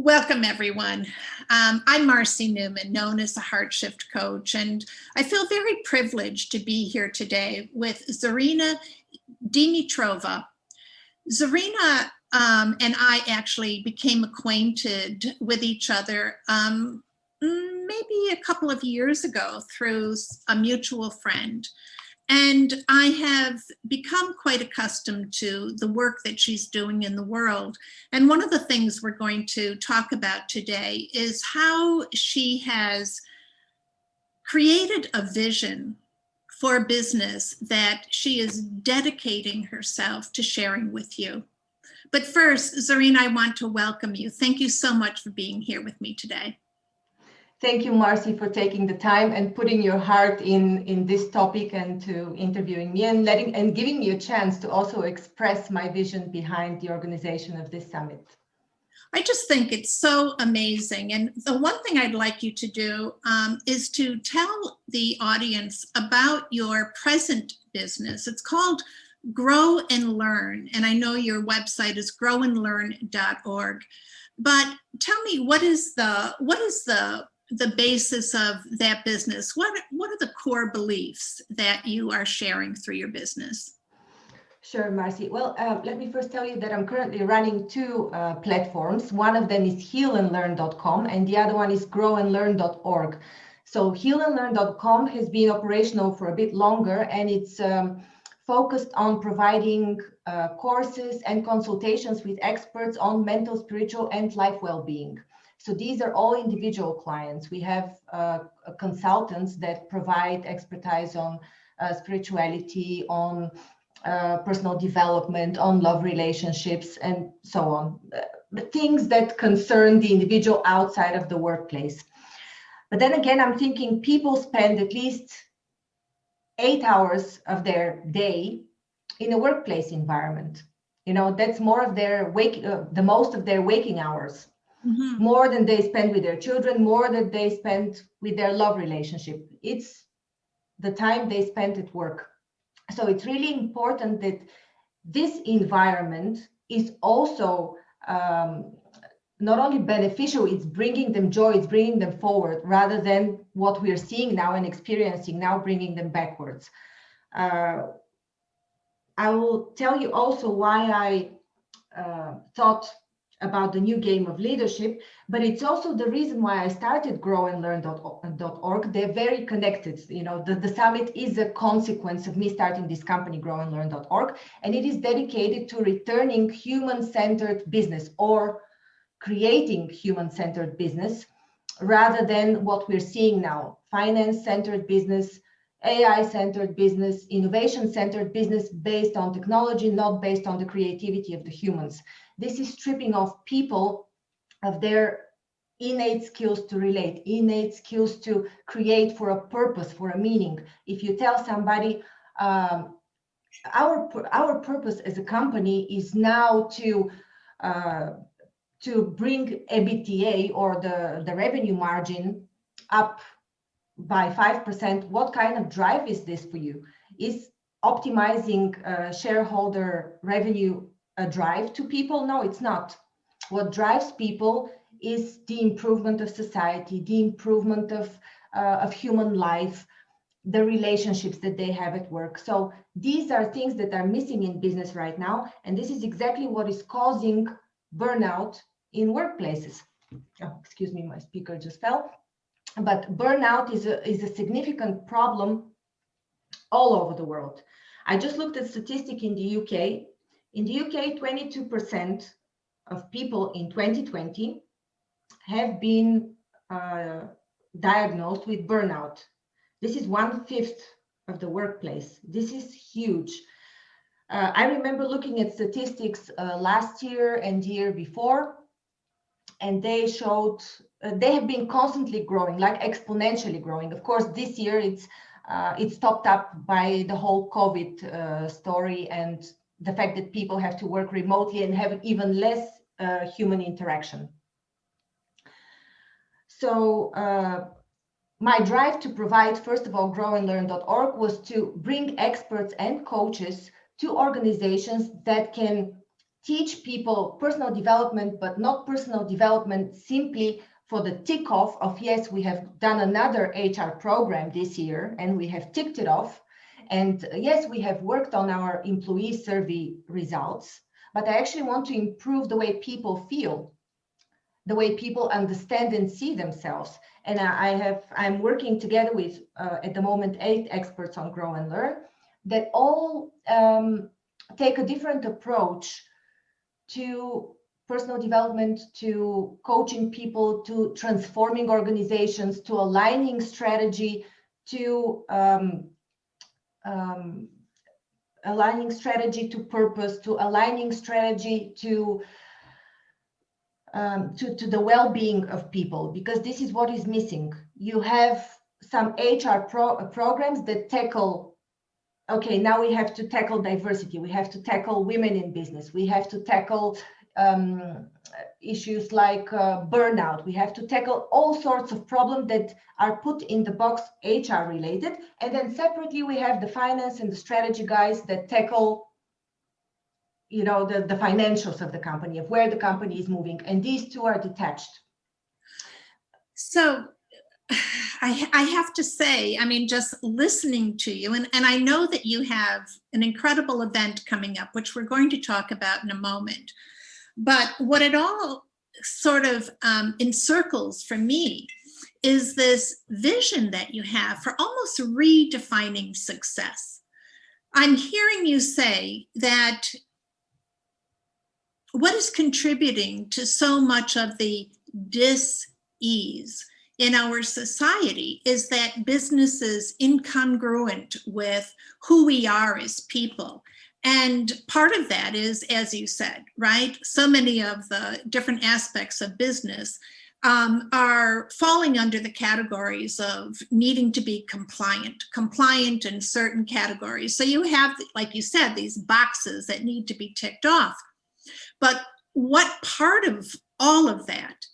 Welcome, everyone. I'm Marcy Neumann, known as the Heart Shift Coach, and I feel very privileged to be here today with Zorina Dimitrova. Zorina and I actually became acquainted with each other maybe a couple of years ago through a mutual friend. And I have become quite accustomed to the work that she's doing in the world. And one of the things we're going to talk about today is how she has created a vision for business that she is dedicating herself to sharing with you. But first, Zorina, I want to welcome you. Thank you so much for being here with me today. Thank you, Marcy, for taking the time and putting your heart in this topic and to interviewing me and giving me a chance to also express my vision behind the organization of this summit. I just think it's so amazing. And the one thing I'd like you to do is to tell the audience about your present business. It's called Grownlearn, and I know your website is grownlearnorg. But tell me, what is the basis of that business? What are the core beliefs that you are sharing through your business? Sure, Marcy. Well, let me first tell you that I'm currently running two platforms. One of them is healandlearn.com and the other one is grownlearnorg. So healandlearn.com has been operational for a bit longer, and it's focused on providing courses and consultations with experts on mental, spiritual, and life well-being. So these are all individual clients. We have consultants that provide expertise on spirituality, on personal development, on love relationships, and so on. Things that concern the individual outside of the workplace. But then again, I'm thinking people spend at least 8 hours of their day in a workplace environment. You know, that's more of their the most of their waking hours. Mm-hmm. More than they spend with their children, more than they spend with their love relationship. It's the time they spend at work. So it's really important that this environment is also not only beneficial, it's bringing them joy, it's bringing them forward, rather than what we're seeing now and experiencing now, bringing them backwards. I will tell you also why I thought about the new game of leadership, but it's also the reason why I started grownlearn.org. They're very connected. You know, the summit is a consequence of me starting this company, grownlearn.org, and it is dedicated to returning human-centered business, or creating human-centered business, rather than what we're seeing now, finance-centered business, AI-centered business, innovation-centered business based on technology, not based on the creativity of the humans. This is stripping off people of their innate skills to relate, innate skills to create for a purpose, for a meaning. If you tell somebody, our purpose as a company is now to bring EBITDA, or the revenue margin, up by 5%, what kind of drive is this for you? Is optimizing shareholder revenue a drive to people? No, it's not. What drives people is the improvement of society, the improvement of human life, the relationships that they have at work. So these are things that are missing in business right now, and this is exactly what is causing burnout in workplaces. Oh, excuse me, my speaker just fell. But burnout is a significant problem all over the world. I just looked at statistic in the UK. In the UK, 22% of people in 2020 have been diagnosed with burnout. This is 1/5 of the workplace. This is huge. I remember looking at statistics last year and the year before, and they showed they have been constantly growing, like exponentially growing. Of course, this year it's topped up by the whole COVID story and the fact that people have to work remotely and have even less human interaction. So my drive to provide, first of all, grownlearn.org was to bring experts and coaches to organizations that can teach people personal development, but not personal development simply for the tick off of, yes, we have done another HR program this year and we have ticked it off. And yes, we have worked on our employee survey results, but I actually want to improve the way people feel, the way people understand and see themselves. And I'm working together with, at the moment, 8 experts on Grow and Learn that all take a different approach to personal development, to coaching people, to transforming organizations, to aligning strategy, to aligning strategy to purpose, to aligning strategy to the well-being of people, because this is what is missing. You have some HR programs that tackle, okay, now we have to tackle diversity, we have to tackle women in business, we have to tackle issues like burnout, we have to tackle all sorts of problems that are put in the box HR related, and then separately we have the finance and the strategy guys that tackle, you know, the financials of the company, of where the company is moving, and these two are detached. So I have to say, I mean, just listening to you, and I know that you have an incredible event coming up, which we're going to talk about in a moment. But what it all sort of encircles for me is this vision that you have for almost redefining success. I'm hearing you say that what is contributing to so much of the dis-ease in our society is that business is incongruent with who we are as people. And part of that is, as you said, right? So many of the different aspects of business are falling under the categories of needing to be compliant in certain categories. So you have, like you said, these boxes that need to be ticked off. But what part of all of that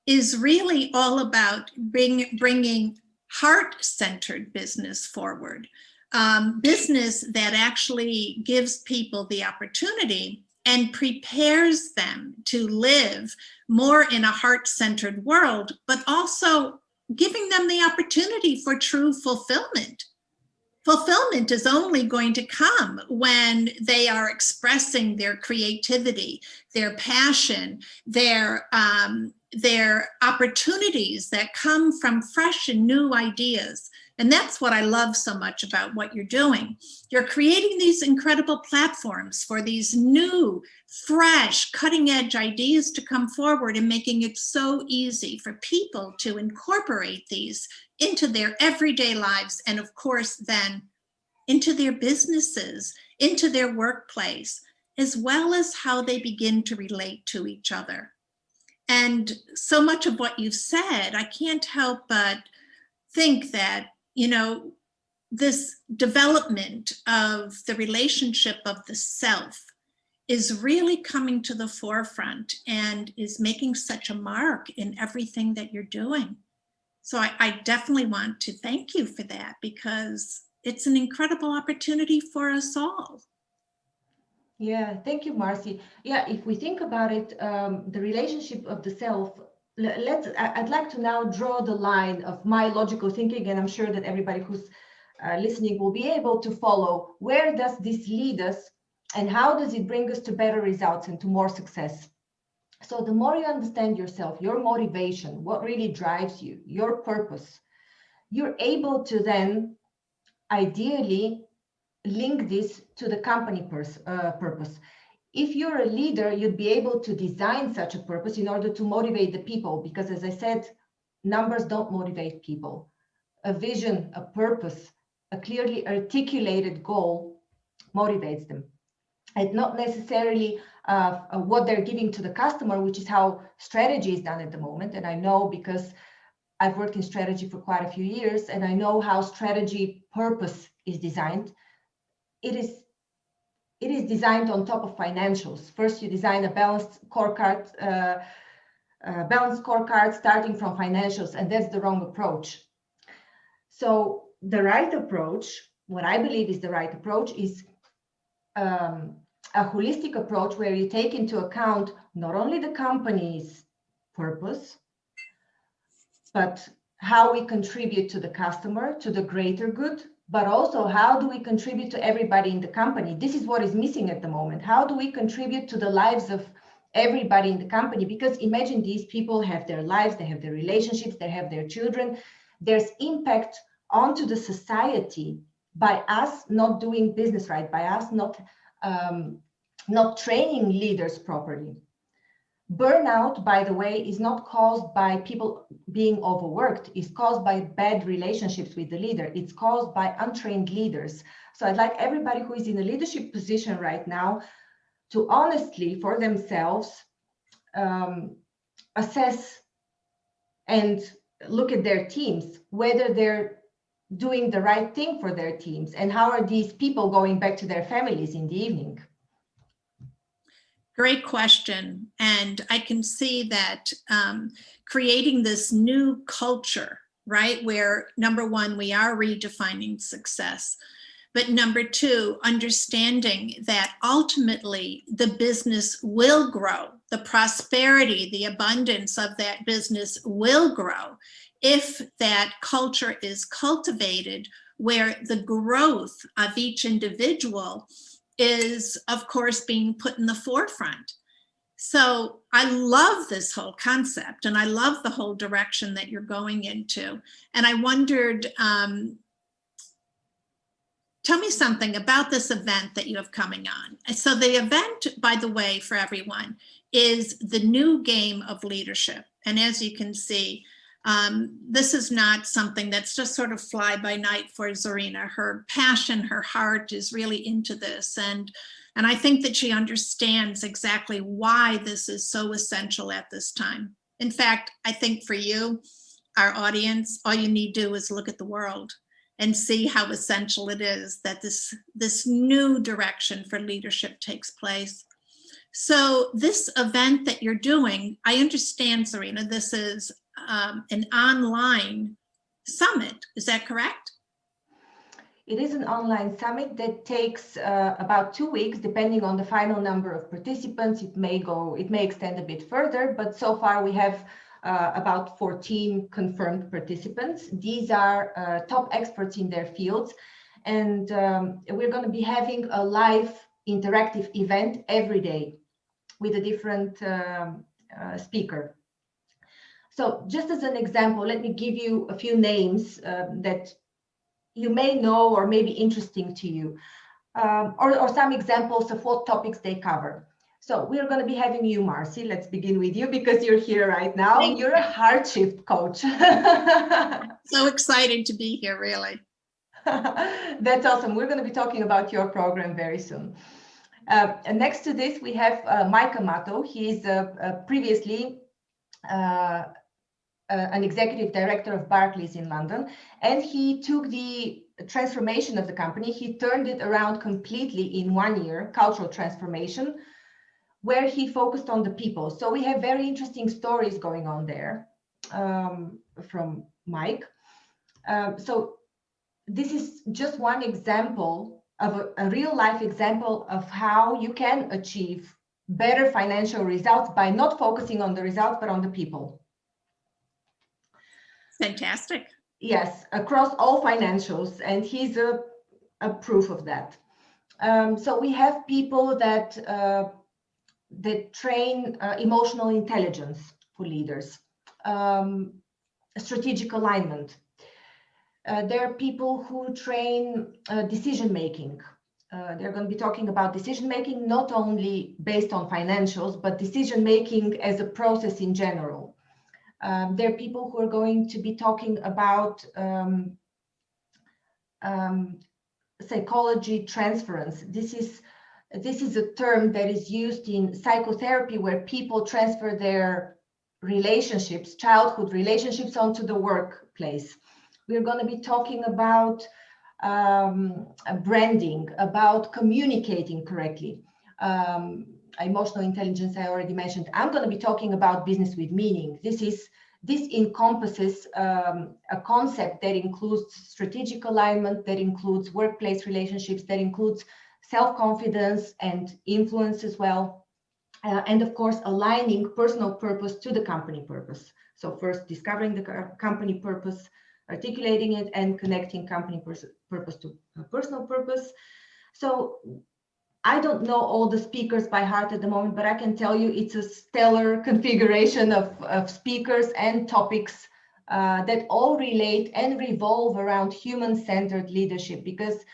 is really all about bringing heart-centered business forward, business that actually gives people the opportunity and prepares them to live more in a heart-centered world, but also giving them the opportunity for true fulfillment. Fulfillment is only going to come when they are expressing their creativity, their passion, their opportunities that come from fresh and new ideas. And that's what I love so much about what you're doing. You're creating these incredible platforms for these new, fresh, cutting-edge ideas to come forward and making it so easy for people to incorporate these into their everyday lives, and of course then into their businesses, into their workplace, as well as how they begin to relate to each other. And so much of what you've said, I can't help but think that, you know, this development of the relationship of the self is really coming to the forefront and is making such a mark in everything that you're doing. So I definitely want to thank you for that, because it's an incredible opportunity for us all. Yeah, thank you, Marcy. Yeah, if we think about it, the relationship of the self, I'd like to now draw the line of my logical thinking, and I'm sure that everybody who's listening will be able to follow. Where does this lead us, and how does it bring us to better results and to more success? So the more you understand yourself, your motivation, what really drives you, your purpose, you're able to then ideally link this to the company purpose. If you're a leader, you'd be able to design such a purpose in order to motivate the people, because as I said, numbers don't motivate people. A vision, a purpose, a clearly articulated goal motivates them. And not necessarily what they're giving to the customer, which is how strategy is done at the moment. And I know because I've worked in strategy for quite a few years, and I know how strategy purpose is designed. It is designed on top of financials. First, you design a balanced scorecard starting from financials, and that's the wrong approach. So the right approach, what I believe is the right approach, is a holistic approach where you take into account not only the company's purpose, but how we contribute to the customer, to the greater good, but also how do we contribute to everybody in the company? This is what is missing at the moment. How do we contribute to the lives of everybody in the company? Because imagine these people have their lives, they have their relationships, they have their children. There's impact onto the society by us not doing business right, by us not training leaders properly. Burnout, by the way, is not caused by people being overworked. It's caused by bad relationships with the leader. It's caused by untrained leaders. So I'd like everybody who is in a leadership position right now to honestly, for themselves, assess and look at their teams, whether they're doing the right thing for their teams, and how are these people going back to their families in the evening? Great question. And I can see that creating this new culture, right, where number one, we are redefining success, but number two, understanding that ultimately the business will grow, the prosperity, the abundance of that business will grow if that culture is cultivated, where the growth of each individual is, of course, being put in the forefront. So I love this whole concept, and I love the whole direction that you're going into. And I wondered, tell me something about this event that you have coming on. So the event, by the way, for everyone, is the new game of leadership. And as you can see, this is not something that's just sort of fly by night for Zorina. Her passion, her heart is really into this. And I think that she understands exactly why this is so essential at this time. In fact, I think for you, our audience, all you need to do is look at the world and see how essential it is that this new direction for leadership takes place. So this event that you're doing, I understand, Zorina, this is an online summit. Is that correct? It is an online summit that takes about 2 weeks, depending on the final number of participants. It may extend a bit further, but so far we have about 14 confirmed participants. These are top experts in their fields, and we're going to be having a live interactive event every day with a different speaker. So just as an example, let me give you a few names that you may know or may be interesting to you, or some examples of what topics they cover. So we're going to be having you, Marcy. Let's begin with you because you're here right now. You're a heart shift coach. So excited to be here, really. That's awesome. We're going to be talking about your program very soon. And next to this, we have Mike Amato. He's previously an executive director of Barclays in London, and he took the transformation of the company. He turned it around completely in 1 year, cultural transformation, where he focused on the people. So we have very interesting stories going on there from Mike. So this is just one example of a real life example of how you can achieve better financial results by not focusing on the results, but on the people. Fantastic. Yes, across all financials, and he's a proof of that. So we have people that train emotional intelligence for leaders, strategic alignment. There are people who train decision making. They're going to be talking about decision making, not only based on financials, but decision making as a process in general. There are people who are going to be talking about psychology transference. This is a term that is used in psychotherapy, where people transfer their relationships, childhood relationships, onto the workplace. We're going to be talking about branding, about communicating correctly. Emotional intelligence, I already mentioned. I'm going to be talking about business with meaning. This encompasses a concept that includes strategic alignment, that includes workplace relationships, that includes self-confidence and influence as well. And of course, aligning personal purpose to the company purpose. So first discovering the company purpose, articulating it, and connecting company purpose to personal purpose. So I don't know all the speakers by heart at the moment, but I can tell you it's a stellar configuration of speakers and topics that all relate and revolve around human-centered leadership. Because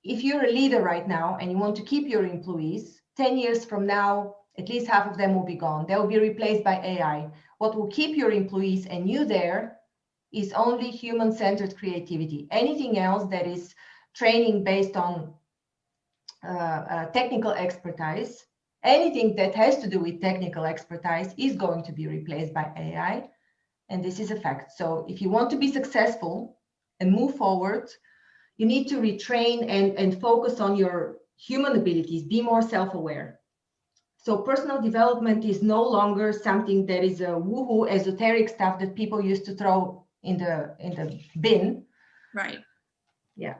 if you're a leader right now and you want to keep your employees, 10 years from now, at least half of them will be gone. They will be replaced by AI. What will keep your employees and you there is only human-centered creativity. Anything else that is training based on technical expertise, anything that has to do with technical expertise is going to be replaced by AI. And this is a fact. So if you want to be successful and move forward, you need to retrain and focus on your human abilities, be more self-aware. So personal development is no longer something that is a woohoo esoteric stuff that people used to throw in the bin. Right. Yeah.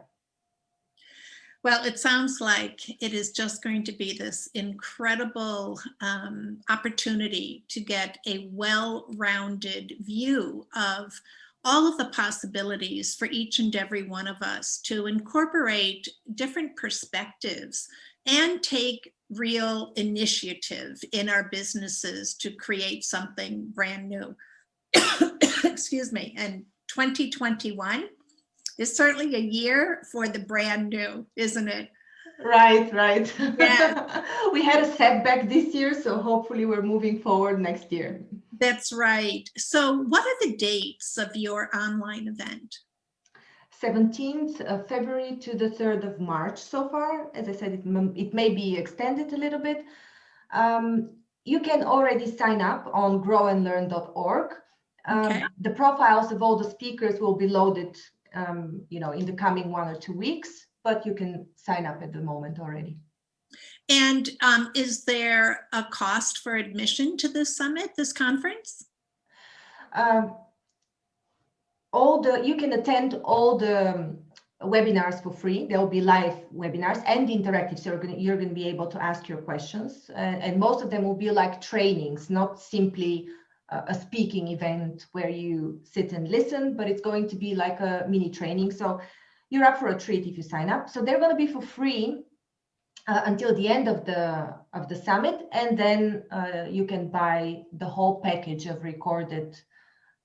Well, it sounds like it is just going to be this incredible opportunity to get a well-rounded view of all of the possibilities for each and every one of us to incorporate different perspectives and take real initiative in our businesses to create something brand new. Excuse me. And 2021 is certainly a year for the brand new, isn't it? Right. Yeah. We had a setback this year, so hopefully we're moving forward next year. That's right. So what are the dates of your online event? 17th of February to the 3rd of March so far. As I said, it may be extended a little bit. You can already sign up on grownlearnorg. Okay. The profiles of all the speakers will be loaded in the coming 1 or 2 weeks, but you can sign up at the moment already. And is there a cost for admission to this summit, this conference? You can attend all the webinars for free. There will be live webinars and interactive, so you're going to be able to ask your questions, and most of them will be like trainings, not simply a speaking event where you sit and listen, but it's going to be like a mini training. So you're up for a treat if you sign up. So they're going to be for free until the end of the summit, and then you can buy the whole package of recorded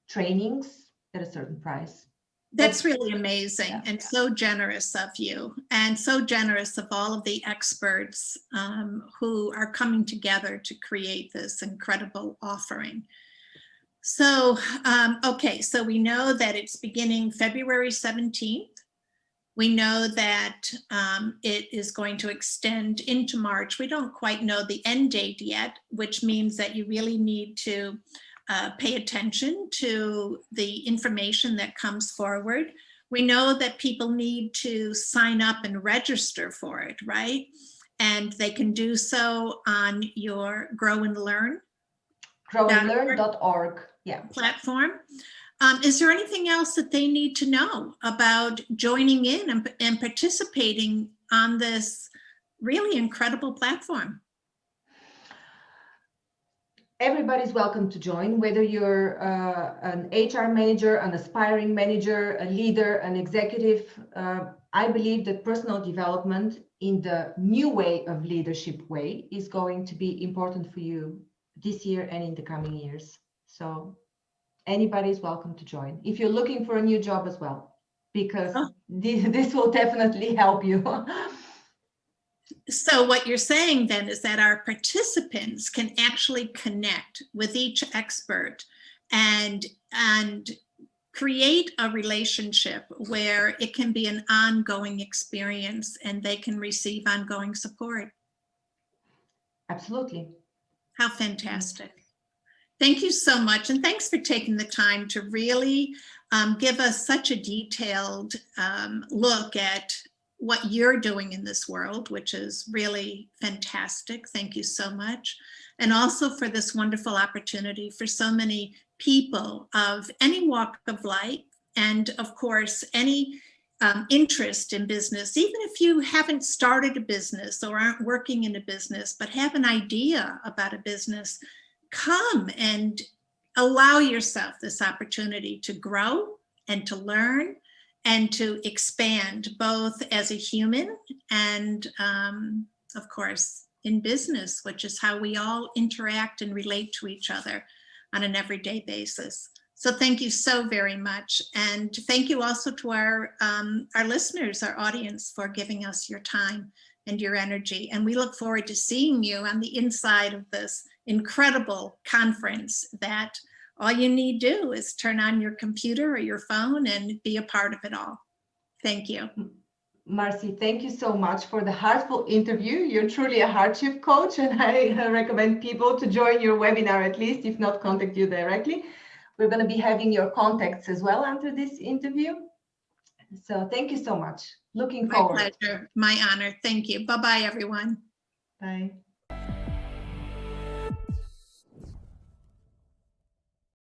trainings at a certain price. That's really amazing, and so generous of you, and so generous of all of the experts who are coming together to create this incredible offering. So, okay, so we know that it's beginning February 17th. We know that it is going to extend into March. We don't quite know the end date yet, which means that you really need to pay attention to the information that comes forward. We know that people need to sign up and register for it, right? And they can do so on your Grownlearn. Grownlearnorg, yeah, platform. Is there anything else that they need to know about joining in and participating on this really incredible platform? Everybody's welcome to join, whether you're an HR manager, an aspiring manager, a leader, an executive. I believe that personal development in the new way of leadership way is going to be important for you this year and in the coming years. So anybody's welcome to join if you're looking for a new job as well, because this will definitely help you. So what you're saying then is that our participants can actually connect with each expert and create a relationship where it can be an ongoing experience and they can receive ongoing support. Absolutely. How fantastic. Thank you so much. And thanks for taking the time to really give us such a detailed look at what you're doing in this world, which is really fantastic. Thank you so much. And also for this wonderful opportunity for so many people of any walk of life, and of course, any interest in business, even if you haven't started a business or aren't working in a business, but have an idea about a business, come and allow yourself this opportunity to grow and to learn and to expand, both as a human and, of course, in business, which is how we all interact and relate to each other on an everyday basis. So thank you so very much. And thank you also to our listeners, our audience, for giving us your time and your energy. And we look forward to seeing you on the inside of this incredible conference that all you need to do is turn on your computer or your phone and be a part of it all. Thank you. Marcy, thank you so much for the heartful interview. You're truly a hardship coach, and I recommend people to join your webinar at least, if not contact you directly. We're going to be having your contacts as well after this interview. So thank you so much. Looking forward. My pleasure, my honor. Thank you. Bye-bye, everyone. Bye.